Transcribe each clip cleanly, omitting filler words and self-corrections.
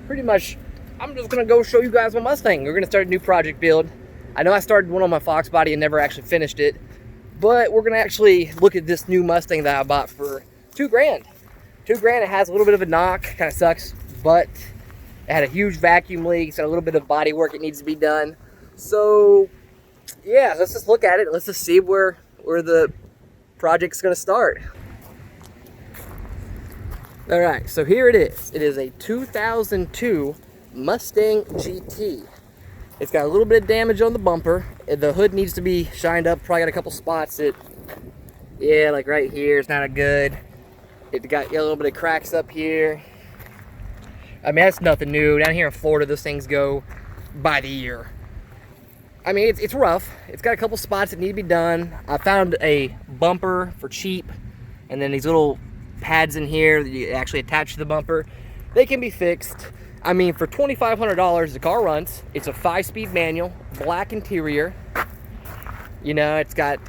pretty much, I'm just gonna go show you guys my Mustang. We're gonna start a new project build. I know I started one on my Fox body and never actually finished it, but we're gonna actually look at this new Mustang that I bought for $2 grand. $2 grand. It has a little bit of a knock, kind of sucks, but it had a huge vacuum leak, so a little bit of body work it needs to be done. So yeah, let's just look at it. Let's just see where the project's gonna start. All right, so here it is. It is a 2002 Mustang GT. It's got a little bit of damage on the bumper. The hood needs to be shined up. Probably got a couple spots that, yeah, like right here, it's not a good. It got a little bit of cracks up here. I mean, that's nothing new. Down here in Florida, those things go by the year. I mean, it's rough. It's got a couple spots that need to be done. I found a bumper for cheap, and then these little pads in here that you actually attach to the bumper. They can be fixed. I mean, for $2,500, the car runs. It's a 5-speed manual, black interior. You know, it's got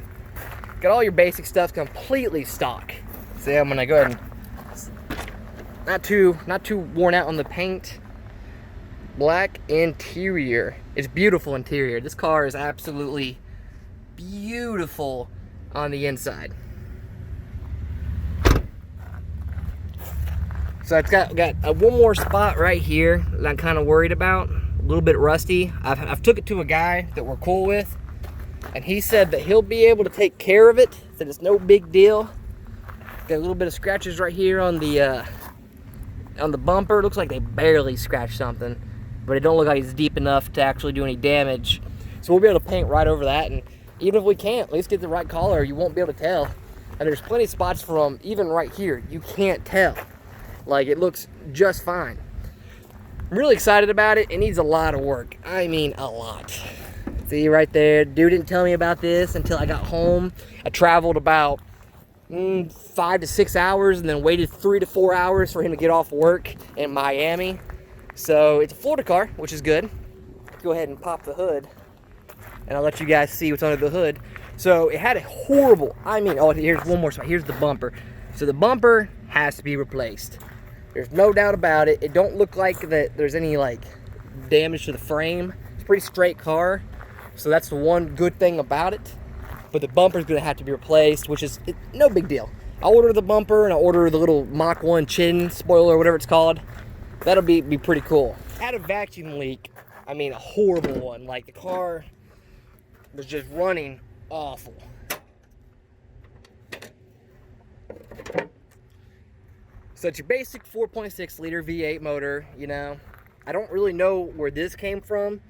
all your basic stuff completely stock. See, I'm gonna go ahead and not too worn out on the paint. Black interior. It's beautiful interior. This car is absolutely beautiful on the inside. So it's got one more spot right here that I'm kind of worried about. A little bit rusty. I've took it to a guy that we're cool with, and he said that he'll be able to take care of it. Said it's no big deal. Got a little bit of scratches right here on the bumper. Looks like they barely scratched something, but it don't look like it's deep enough to actually do any damage. So we'll be able to paint right over that, and even if we can't, at least get the right color, you won't be able to tell. And there's plenty of spots from even right here, you can't tell. Like, it looks just fine. I'm really excited about it. It needs a lot of work. I mean, a lot. See right there, dude didn't tell me about this until I got home. I traveled about 5 to 6 hours and then waited 3 to 4 hours for him to get off work in Miami. So it's a Florida car, which is good. Go ahead and pop the hood, and I'll let you guys see what's under the hood. So it had a horrible, I mean, oh, here's one more spot. Here's the bumper. So the bumper has to be replaced. There's no doubt about it. It don't look like that there's any like damage to the frame. It's a pretty straight car, so that's the one good thing about it. But the bumper's gonna have to be replaced, which is no big deal. I'll order the bumper and I'll order the little Mach 1 chin spoiler or whatever it's called. That'll be pretty cool. Had a vacuum leak. I mean, a horrible one. Like, the car was just running awful. So it's your basic 4.6 liter V8 motor, you know. I don't really know where this came from.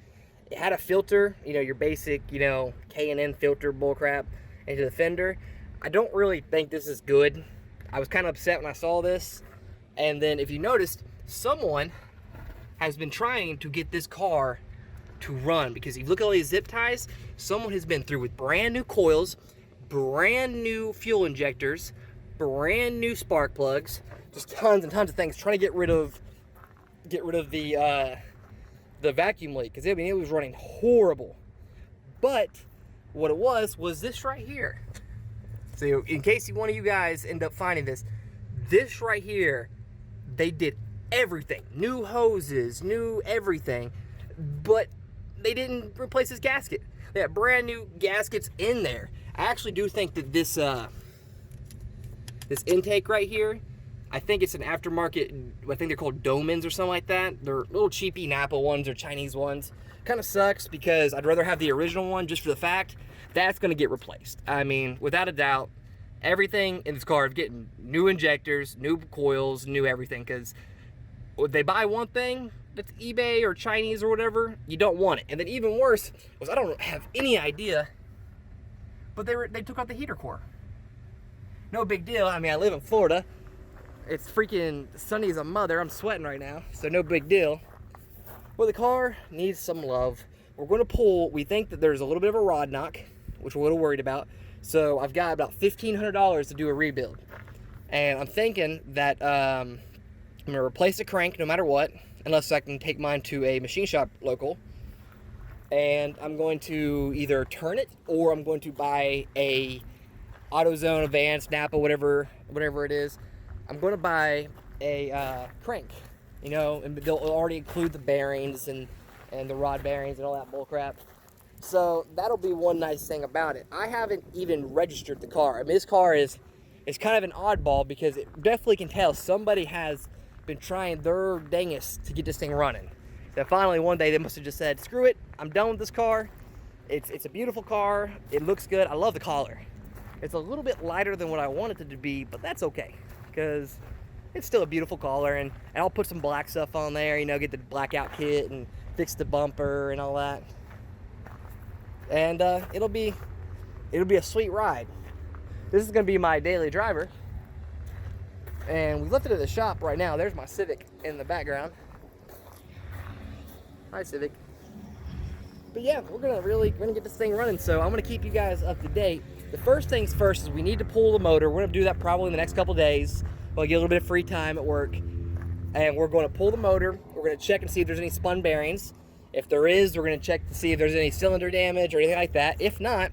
It had a filter, you know, your basic, you know, K&N filter bullcrap into the fender. I don't really think this is good. I was kind of upset when I saw this. And then if you noticed, someone has been trying to get this car to run, because if you look at all these zip ties, someone has been through with brand new coils, brand new fuel injectors, brand new spark plugs, just tons and tons of things, trying to get rid of the vacuum leak, because I mean, it was running horrible. But what it was this right here. So in case one of you guys end up finding this right here, they did everything, new hoses, new everything, but they didn't replace this gasket. They had brand new gaskets in there. I actually do think that this intake right here, I think it's an aftermarket. I think they're called Domans or something like that. They're little cheapy Napa ones or Chinese ones. Kind of sucks, because I'd rather have the original one, just for the fact that's going to get replaced. I mean, without a doubt, everything in this car is getting new injectors, new coils, new everything, because if they buy one thing that's eBay or Chinese or whatever, you don't want it. And then even worse was, I don't have any idea, but they took out the heater core. No big deal. I mean, I live in Florida. It's freaking sunny as a mother. I'm sweating right now, so no big deal. Well, the car needs some love. We're going to pull, we think that there's a little bit of a rod knock, which we're a little worried about. So I've got about $1,500 to do a rebuild. And I'm thinking that I'm going to replace the crank no matter what, unless I can take mine to a machine shop local. And I'm going to either turn it, or I'm going to buy a AutoZone, Advanced, Napa, whatever it is. I'm going to buy a crank. you know, and they'll already include the bearings and the rod bearings and all that bull crap. So that'll be one nice thing about it. I haven't even registered the car. I mean, this car is kind of an oddball because it definitely can tell somebody has been trying their dangest to get this thing running. So finally one day they must have just said, screw it, I'm done with this car. It's a beautiful car. It looks good. I love the collar. It's a little bit lighter than what I wanted it to be, but that's okay because it's still a beautiful collar, and I'll put some black stuff on there, you know, get the blackout kit and fix the bumper and all that. And it'll be a sweet ride. This is gonna be my daily driver, and we left it at the shop right now. There's my Civic in the background. Hi, Civic. But yeah, we're gonna get this thing running. So I'm gonna keep you guys up to date. The first things first is we need to pull the motor. We're gonna do that probably in the next couple days. We'll get a little bit of free time at work, and we're going to pull the motor. We're going to check and see if there's any spun bearings. If there is, we're going to check to see if there's any cylinder damage or anything like that. If not,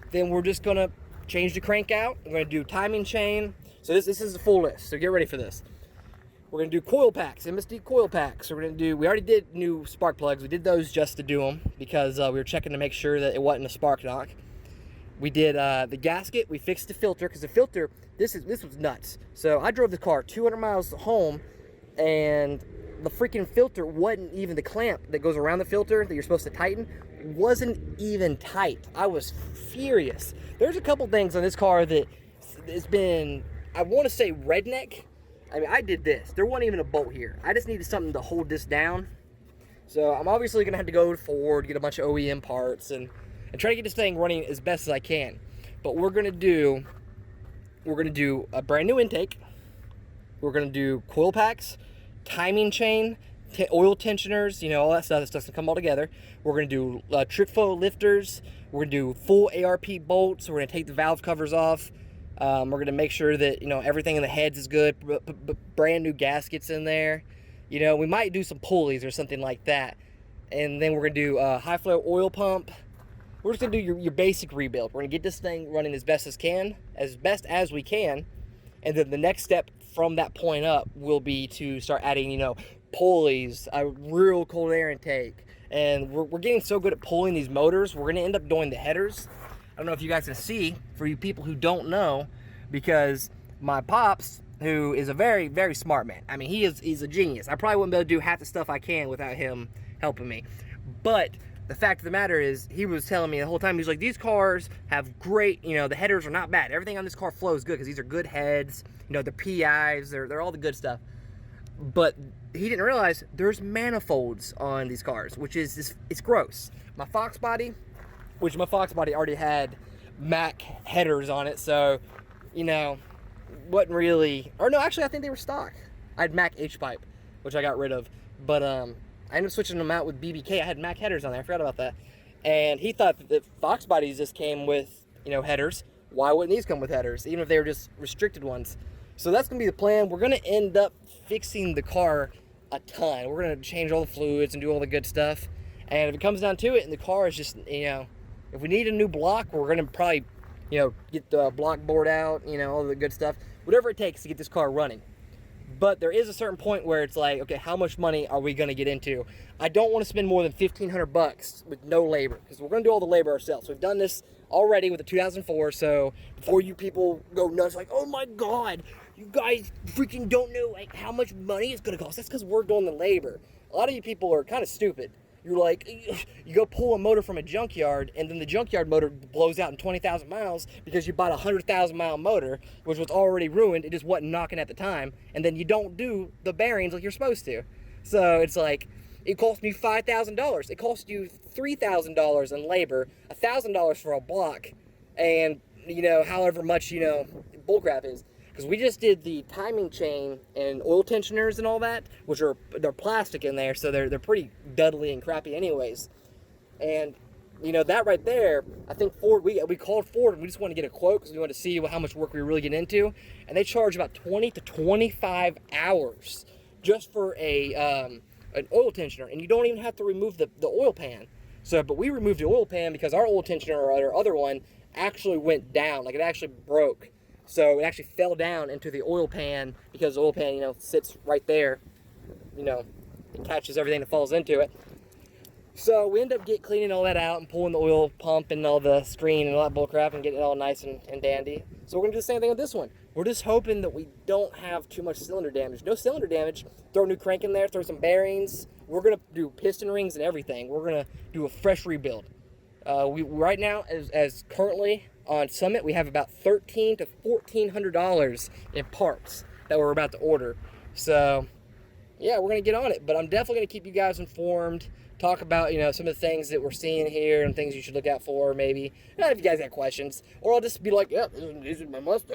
then we're just going to change the crank out. We're going to do timing chain. So this is the full list, so get ready for this. We're going to do coil packs, MSD coil packs. We already did new spark plugs. We did those just to do them because we were checking to make sure that it wasn't a spark knock. We did the gasket. We fixed the filter because the filter, this was nuts. So I drove the car 200 miles home, and the freaking filter wasn't even, the clamp that goes around the filter that you're supposed to tighten wasn't even tight. I was furious. There's a couple things on this car that it's been, I want to say redneck. I mean, I did this. There wasn't even a bolt here. I just needed something to hold this down. So I'm obviously gonna have to go to Ford, get a bunch of OEM parts, and try to get this thing running as best as I can. But we're gonna do a brand new intake. We're gonna do coil packs, timing chain, oil tensioners, you know, all that stuff. That stuff's gonna come all together. We're gonna do trick flow lifters. We're gonna do full ARP bolts. We're gonna take the valve covers off. We're gonna make sure that, you know, everything in the heads is good. Brand new gaskets in there. You know, we might do some pulleys or something like that. And then we're gonna do a high flow oil pump. We're just gonna do your basic rebuild. We're gonna get this thing running as best as we can, and then the next step from that point up will be to start adding, you know, pulleys, a real cold air intake, and we're getting so good at pulling these motors. We're gonna end up doing the headers. I don't know if you guys can see, for you people who don't know, because my pops, who is a very, very smart man. I mean, he's a genius. I probably wouldn't be able to do half the stuff I can without him helping me, but the fact of the matter is, he was telling me the whole time, he's like, these cars have great, you know, the headers are not bad. Everything on this car flows good because these are good heads. You know, the PIs, they're all the good stuff. But he didn't realize there's manifolds on these cars, which is it's gross. My Fox body already had Mac headers on it, so, you know, wasn't really, or no, actually I think they were stock. I had Mac H-pipe, which I got rid of, but I ended up switching them out with BBK. I had Mac headers on there. I forgot about that. And he thought that the Fox bodies just came with, you know, headers. Why wouldn't these come with headers, even if they were just restricted ones? So that's going to be the plan. We're going to end up fixing the car a ton. We're going to change all the fluids and do all the good stuff. And if it comes down to it and the car is just, you know, if we need a new block, we're going to probably, you know, get the block board out, you know, all the good stuff. Whatever it takes to get this car running. But there is a certain point where it's like, okay, how much money are we going to get into? I don't want to spend more than $1,500 with no labor, because we're going to do all the labor ourselves. We've done this already with the 2004, so before you people go nuts like, oh my God, you guys freaking don't know like how much money it's going to cost. That's because we're doing the labor. A lot of you people are kind of stupid. You're like, you go pull a motor from a junkyard, and then the junkyard motor blows out in 20,000 miles because you bought a 100,000 mile motor, which was already ruined. It just wasn't knocking at the time. And then you don't do the bearings like you're supposed to. So it's like, it cost me $5,000. It cost you $3,000 in labor, $1,000 for a block, and, you know, however much, you know, bullcrap is. Because we just did the timing chain and oil tensioners and all that, which they're plastic in there, so they're pretty dudley and crappy anyways. And, you know, that right there, I think Ford, we called Ford and we just wanted to get a quote because we wanted to see how much work we were really getting into. And they charge about 20 to 25 hours just for an oil tensioner. And you don't even have to remove the oil pan. So, but we removed the oil pan because our oil tensioner or our other one actually went down, like it actually broke. So it actually fell down into the oil pan because the oil pan, you know, sits right there. you know, it catches everything that falls into it. So we end up cleaning all that out and pulling the oil pump and all the screen and all that bull crap and getting it all nice and dandy. So we're gonna do the same thing with this one. We're just hoping that we don't have too much cylinder damage. No cylinder damage. Throw a new crank in there, throw some bearings. We're gonna do piston rings and everything. We're gonna do a fresh rebuild. We right now, as currently on Summit, we have about $1,300 to $1,400 in parts that we're about to order. So yeah, we're gonna get on it. But I'm definitely gonna keep you guys informed. Talk about, you know, some of the things that we're seeing here and things you should look out for, maybe. If you guys have questions. Or I'll just be like, yeah, this is my Mustang.